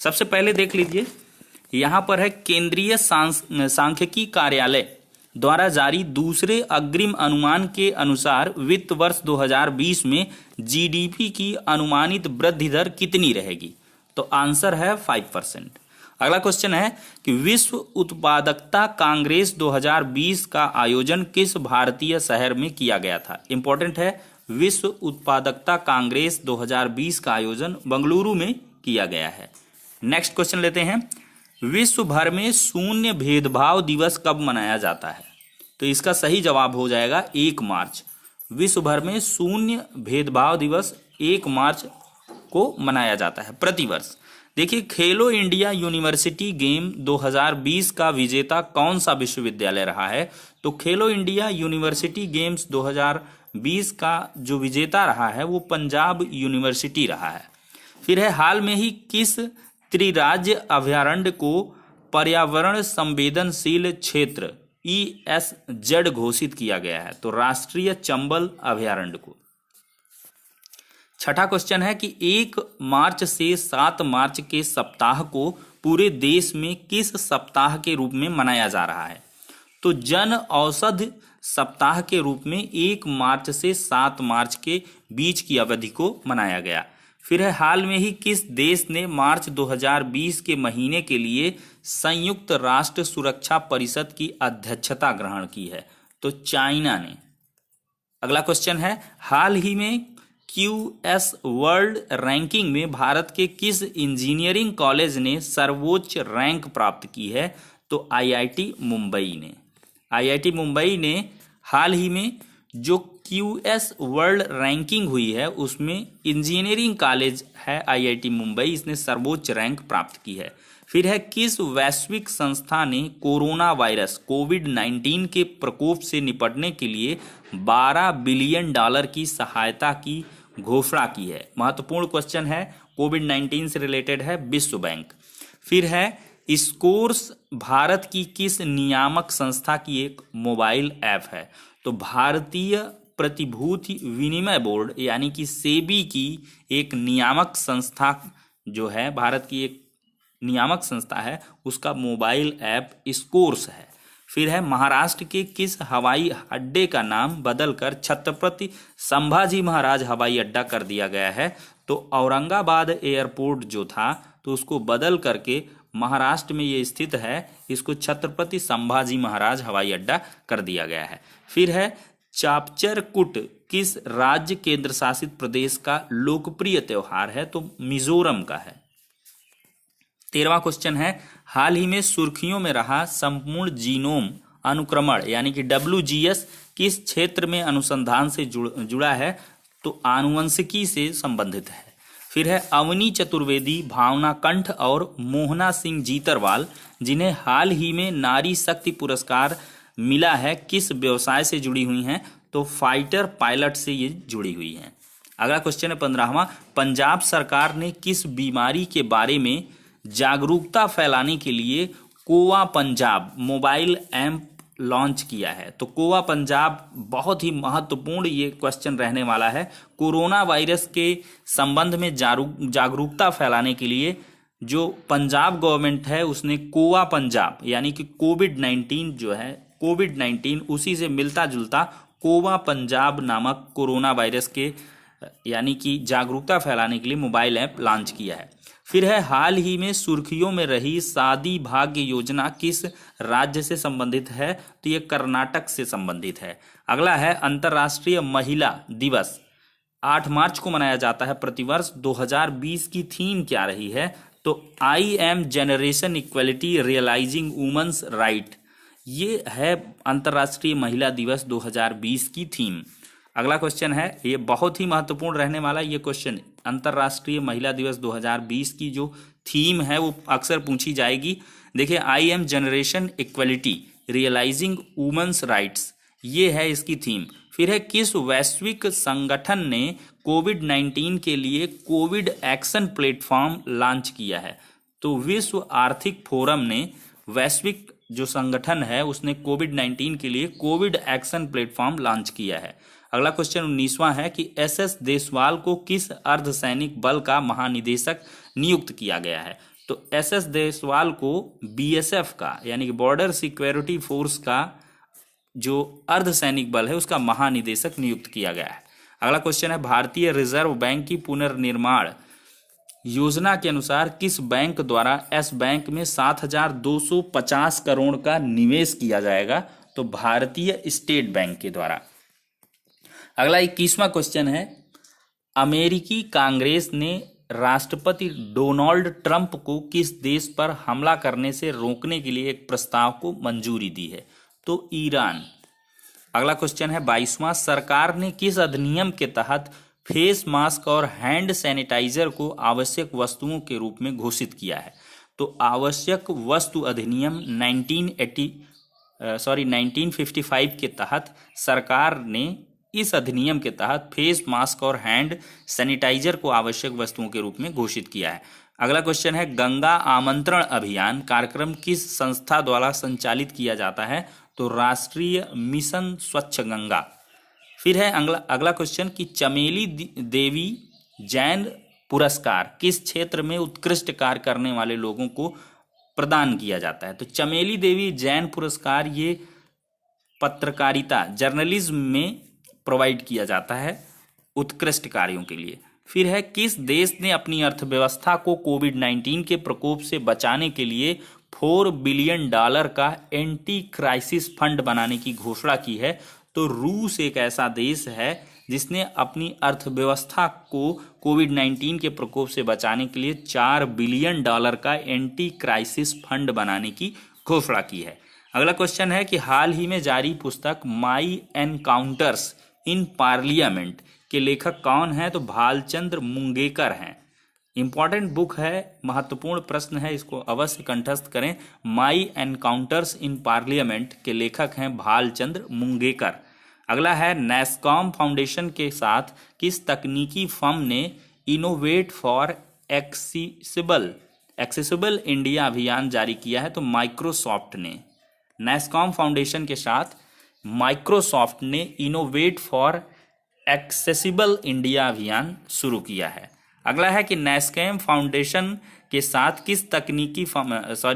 सबसे पहले देख लीजिए, यहां पर है केंद्रीय सांख्यिकी कार्यालय द्वारा जारी दूसरे अग्रिम अनुमान के अनुसार वित्त वर्ष 2020 में जीडीपी की अनुमानित वृद्धि दर कितनी रहेगी? तो आंसर है 5%। अगला क्वेश्चन है कि विश्व उत्पादकता कांग्रेस 2020 का आयोजन किस भारतीय शहर में किया गया था? इंपॉर्टेंट है, विश्व उत्पादकता कांग्रेस 2020 का आयोजन बेंगलुरु में किया गया है। नेक्स्ट क्वेश्चन लेते हैं, विश्व भर में शून्य भेदभाव दिवस कब मनाया जाता है? तो इसका सही जवाब हो जाएगा 1 मार्च। विश्व भर में शून्य भेदभाव दिवस 1 मार्च को मनाया जाता है प्रतिवर्ष। देखिए, खेलो इंडिया यूनिवर्सिटी गेम 2020 का विजेता कौन सा विश्वविद्यालय रहा है? तो खेलो इंडिया यूनिवर्सिटी गेम्स 2020 का जो विजेता रहा है वो पंजाब यूनिवर्सिटी रहा है। फिर है, हाल में ही किस त्रिराज्य अभयारण्य को पर्यावरण संवेदनशील क्षेत्र ESZ घोषित किया गया है? तो राष्ट्रीय चंबल अभयारण्य को। छठा क्वेश्चन है कि 1 मार्च से 7 मार्च के सप्ताह को पूरे देश में किस सप्ताह के रूप में मनाया जा रहा है? तो जन औषधि सप्ताह के रूप में 1 मार्च से 7 मार्च के बीच की अवधि को मनाया गया। फिर है, हाल में ही किस देश ने मार्च 2020 के महीने के लिए संयुक्त राष्ट्र सुरक्षा परिषद की अध्यक्षता ग्रहण की है? तो चाइना ने। अगला क्वेश्चन है, हाल ही में QS वर्ल्ड रैंकिंग में भारत के किस इंजीनियरिंग कॉलेज ने सर्वोच्च रैंक प्राप्त की है? तो IIT मुंबई ने। IIT मुंबई ने हाल ही में जो QS वर्ल्ड रैंकिंग हुई है उसमें इंजीनियरिंग कॉलेज है IIT मुंबई, इसने सर्वोच्च रैंक प्राप्त की है। फिर है, किस वैश्विक संस्था ने कोरोना वायरस कोविड-19 के प्रकोप से निपटने के लिए $12 बिलियन की सहायता की घोषणा की है? महत्वपूर्ण क्वेश्चन है, कोविड-19 से रिलेटेड है, विश्व बैंक। फिर है, स्कोर्स भारत की किस नियामक संस्था की एक मोबाइल ऐप है? तो भारतीय प्रतिभूति विनिमय बोर्ड यानी कि सेबी की एक नियामक संस्था जो है, भारत की एक नियामक संस्था है, उसका मोबाइल ऐप स्कोर्स है। फिर है, महाराष्ट्र के किस हवाई अड्डे का नाम बदलकर छत्रपति संभाजी महाराज हवाई अड्डा कर दिया गया है? तो औरंगाबाद एयरपोर्ट जो था तो उसको बदल करके महाराष्ट्र में ये स्थित है, इसको छत्रपति संभाजी महाराज हवाई अड्डा कर दिया गया है। फिर है, चापचरकुट किस राज्य केंद्र शासित प्रदेश का लोकप्रिय त्योहार है? तो मिजोरम का है। 13वां क्वेश्चन है, हाल ही में सुर्खियों में रहा संपूर्ण जीनोम अनुक्रमण यानी कि WGS किस क्षेत्र में अनुसंधान से जुड़ा है? तो आनुवंशिकी से संबंधित है। फिर है, अवनी चतुर्वेदी, भावना कंठ और मोहना सिंह जीतरवाल जिन्हें हाल ही में नारी शक्ति पुरस्कार मिला है, किस व्यवसाय से जुड़ी हुई हैं? तो फाइटर पायलट से ये जुड़ी हुई हैं। अगला क्वेश्चन है 15वां, पंजाब सरकार ने किस बीमारी के बारे में जागरूकता फैलाने के लिए कोवा पंजाब मोबाइल ऐप लॉन्च किया है? तो कोवा पंजाब बहुत ही महत्वपूर्ण ये क्वेश्चन रहने वाला है। कोरोना वायरस के संबंध में जागरूकता फैलाने के लिए जो पंजाब गवर्नमेंट है उसने कोवा पंजाब यानी कि कोविड-19 जो है, कोविड-19 उसी से मिलता जुलता कोवा पंजाब नामक कोरोना वायरस के यानी कि जागरूकता फैलाने के लिए मोबाइल ऐप लॉन्च किया है। फिर है, हाल ही में सुर्खियों में रही शादी भाग्य योजना किस राज्य से संबंधित है? तो ये कर्नाटक से संबंधित है। अगला है, अंतर्राष्ट्रीय महिला दिवस 8 मार्च को मनाया जाता है प्रतिवर्ष। 2020 की थीम क्या रही है? तो I am generation equality realising women's right, ये है अंतर्राष्ट्रीय महिला दिवस 2020 की थीम। अगला क्वेश्चन है, ये बहुत ही महत्वपूर्ण रहने वाला ये क्वेश्चन, अंतर्राष्ट्रीय महिला दिवस 2020 की जो थीम है वो अक्सर पूछी जाएगी। देखिए, I am generation equality realising women's rights, ये है इसकी थीम। फिर है, किस वैश्विक संगठन ने कोविड-19 के लिए कोविड एक्शन प्लेटफॉर्म लॉन्च किया है? तो विश्व आर्थिक फोरम ने, वैश्विक जो संगठन है उसने कोविड-19 के लिए कोविड एक्शन प्लेटफॉर्म लॉन्च किया है। अगला क्वेश्चन 19वां है कि SS देशवाल को किस अर्धसैनिक बल का महानिदेशक नियुक्त किया गया है? तो एसएस देशवाल को बीएसएफ का यानी कि बॉर्डर सिक्योरिटी फोर्स का जो अर्धसैनिक बल है उसका महानिदेशक नियुक्त किया गया है। अगला क्वेश्चन है, भारतीय रिजर्व बैंक की पुनर्निर्माण योजना के अनुसार किस बैंक द्वारा एस बैंक में 7,250 करोड़ का निवेश किया जाएगा? तो भारतीय स्टेट बैंक के द्वारा। अगला 21वां क्वेश्चन है, अमेरिकी कांग्रेस ने राष्ट्रपति डोनाल्ड ट्रंप को किस देश पर हमला करने से रोकने के लिए एक प्रस्ताव को मंजूरी दी है? तो ईरान। अगला क्वेश्चन है 22वां, सरकार ने किस अधिनियम के तहत फेस मास्क और हैंड सैनिटाइजर को आवश्यक वस्तुओं के रूप में घोषित किया है? तो आवश्यक वस्तु अधिनियम 1955 के तहत सरकार ने इस अधिनियम के तहत फेस मास्क और हैंड सैनिटाइजर को आवश्यक वस्तुओं के रूप में घोषित किया है। अगला क्वेश्चन है, गंगा आमंत्रण अभियान कार्यक्रम किस संस्था द्वारा संचालित किया जाता है? तो राष्ट्रीय मिशन स्वच्छ गंगा। फिर है अगला क्वेश्चन कि चमेली देवी जैन पुरस्कार किस क्षेत्र में उत्कृष्ट कार्य करने वाले लोगों को प्रदान किया जाता है? तो चमेली देवी जैन पुरस्कार ये पत्रकारिता जर्नलिज्म में प्रोवाइड किया जाता है उत्कृष्ट कार्यों के लिए। फिर है, किस देश ने अपनी अर्थव्यवस्था को कोविड-19 के प्रकोप से बचाने के लिए $4 बिलियन का एंटी क्राइसिस फंड बनाने की घोषणा की है? तो रूस एक ऐसा देश है जिसने अपनी अर्थव्यवस्था को कोविड-19 के प्रकोप से बचाने के लिए $4 बिलियन का एंटी क्राइसिस फंड बनाने की घोषणा की है। अगला क्वेश्चन है कि हाल ही में जारी पुस्तक माई एनकाउंटर्स इन पार्लियामेंट के लेखक कौन है? तो भालचंद्र मुंगेकर हैं। इंपॉर्टेंट बुक है, महत्वपूर्ण प्रश्न है, इसको अवश्य कंठस्थ करें। माई एनकाउंटर्स इन पार्लियामेंट के लेखक हैं भालचंद्र मुंगेकर। अगला है, नैस्कॉम फाउंडेशन के साथ किस तकनीकी फर्म ने इनोवेट फॉर एक्सेसिबल इंडिया अभियान जारी किया है? तो माइक्रोसॉफ्ट ने। नैस्कॉम फाउंडेशन के साथ माइक्रोसॉफ्ट ने इनोवेट फॉर एक्सेसिबल इंडिया अभियान शुरू किया है। अगला है कि नैस्कॉम फाउंडेशन के साथ किस तकनीकी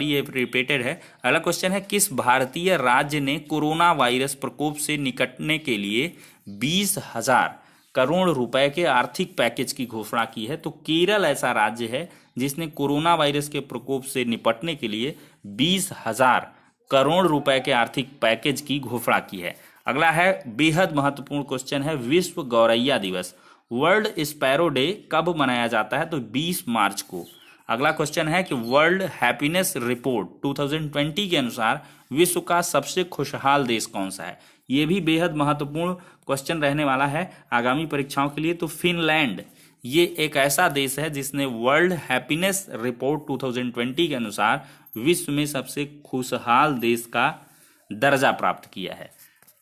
ये रिपीटेड है। अगला क्वेश्चन है, किस भारतीय राज्य ने कोरोना वायरस प्रकोप से निपटने के लिए 20,000 करोड़ रुपए के आर्थिक पैकेज की घोषणा की है? तो केरल ऐसा राज्य है जिसने कोरोना वायरस के प्रकोप से निपटने के लिए 20,000 करोड़ रुपए के आर्थिक पैकेज की घोषणा की है। अगला है, बेहद महत्वपूर्ण क्वेश्चन है, विश्व गौरैया दिवस वर्ल्ड स्पैरो डे कब मनाया जाता है? तो 20 मार्च को। अगला क्वेश्चन है कि वर्ल्ड हैप्पीनेस रिपोर्ट 2020 के अनुसार विश्व का सबसे खुशहाल देश कौन सा है? ये भी बेहद महत्वपूर्ण क्वेश्चन रहने वाला है आगामी परीक्षाओं के लिए। तो फिनलैंड ये एक ऐसा देश है जिसने वर्ल्ड हैप्पीनेस रिपोर्ट 2020 के अनुसार विश्व में सबसे खुशहाल देश का दर्जा प्राप्त किया है।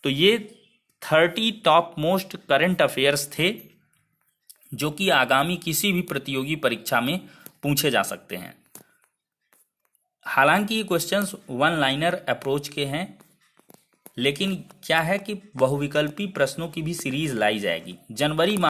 तो ये 30 टॉप मोस्ट करंट अफेयर्स थे जो कि आगामी किसी भी प्रतियोगी परीक्षा में पूछे जा सकते हैं। हालांकि ये क्वेश्चंस वन लाइनर अप्रोच के हैं, लेकिन क्या है कि बहुविकल्पी प्रश्नों की भी सीरीज लाई जाएगी। जनवरी